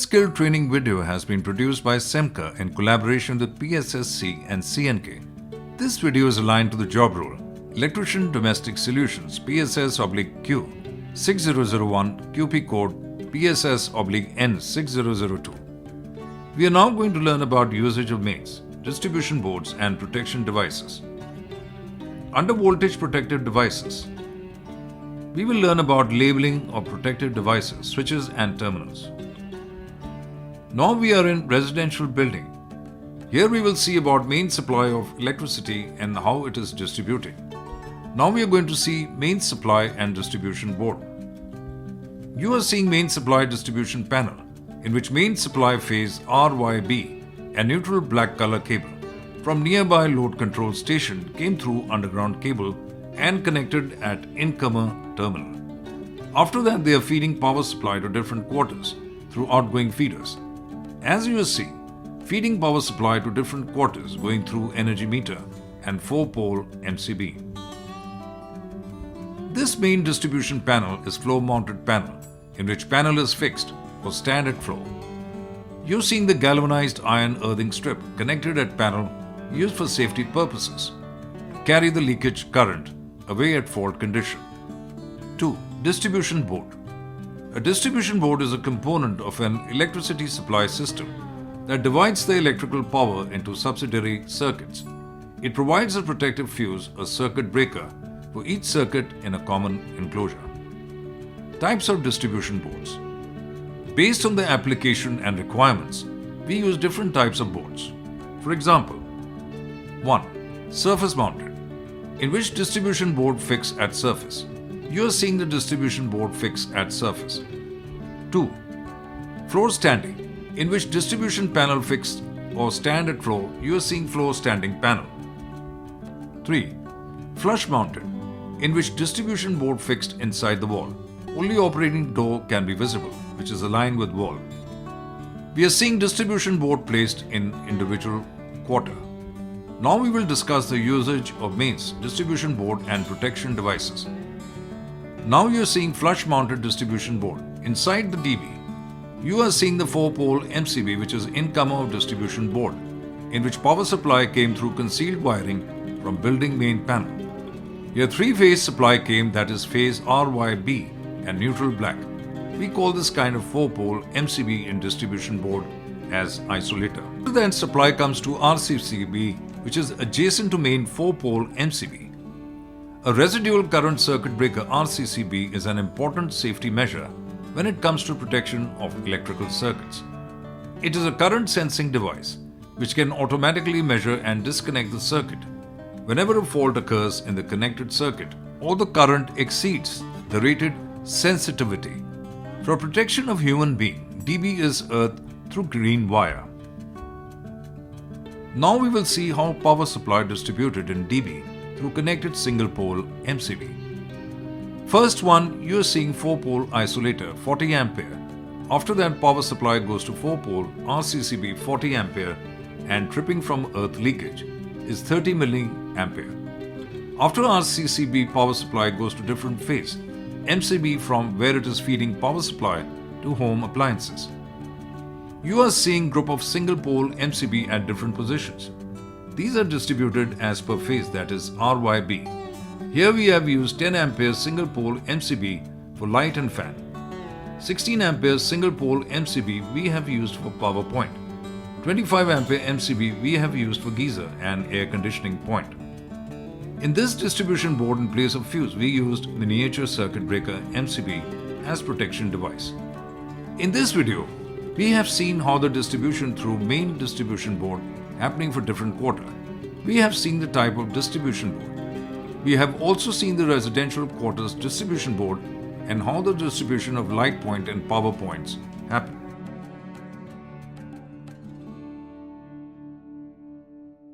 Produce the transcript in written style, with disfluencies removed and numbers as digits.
This skill training video has been produced by SEMCA in collaboration with PSSC and CNK. This video is aligned to the job role Electrician Domestic Solutions PSS/Q 6001 QP code PSS/N 6002. We are now going to learn about usage of mains, distribution boards and protection devices. Under voltage protective devices, we will learn about labeling of protective devices, switches and terminals. Now we are in residential building. Here we will see about main supply of electricity and how it is distributed. Now we are going to see main supply and distribution board. You are seeing main supply distribution panel, in which main supply phase RYB and neutral black color cable from nearby load control station came through underground cable and connected at incomer terminal. After that, they are feeding power supply to different quarters through outgoing feeders. As you see, feeding power supply to different quarters going through energy meter and 4-pole MCB. This main distribution panel is floor mounted panel, in which panel is fixed for standard flow. You're seeing the galvanized iron earthing strip connected at panel used for safety purposes. Carry the leakage current away at fault condition. 2. Distribution board. A distribution board is a component of an electricity supply system that divides the electrical power into subsidiary circuits. It provides a protective fuse or circuit breaker for each circuit in a common enclosure. Types of distribution boards. Based on the application and requirements, we use different types of boards. For example, 1. Surface mounted, in which distribution board fixed at surface. You are seeing the distribution board fixed at surface. 2. Floor standing, in which distribution panel fixed or stand at floor. You are seeing floor standing panel. 3. Flush mounted, in which distribution board fixed inside the wall. Only operating door can be visible, which is aligned with wall. We are seeing distribution board placed in individual quarter. Now we will discuss the usage of mains, distribution board and protection devices. Now you are seeing flush mounted distribution board. Inside the DB, you are seeing the 4-pole MCB, which is incomer of distribution board, in which power supply came through concealed wiring from building main panel. Here 3-phase supply came, that is phase RYB and neutral black. We call this kind of 4-pole MCB in distribution board as isolator. Then supply comes to RCCB, which is adjacent to main 4-pole MCB. A residual current circuit breaker RCCB is an important safety measure when it comes to protection of electrical circuits. It is a current sensing device which can automatically measure and disconnect the circuit whenever a fault occurs in the connected circuit or the current exceeds the rated sensitivity. For protection of human being, DB is earthed through green wire. Now we will see how power supply distributed in DB through connected single pole MCB. First one, you are seeing 4-pole isolator 40 ampere. After that, power supply goes to 4-pole RCCB 40 ampere and tripping from earth leakage is 30 milliampere. After RCCB, power supply goes to different phase MCB from where it is feeding power supply to home appliances. You are seeing group of single pole MCB at different positions. These are distributed as per phase, that is RYB. Here we have used 10 ampere single pole MCB for light and fan. 16 ampere single pole MCB we have used for power point. 25 ampere MCB we have used for geyser and air conditioning point. In this distribution board, in place of fuse, we used miniature circuit breaker MCB as protection device. In this video, we have seen how the distribution through main distribution board happening for different quarter. We have seen the type of distribution board. We have also seen the residential quarters distribution board and how the distribution of light point and power points happen.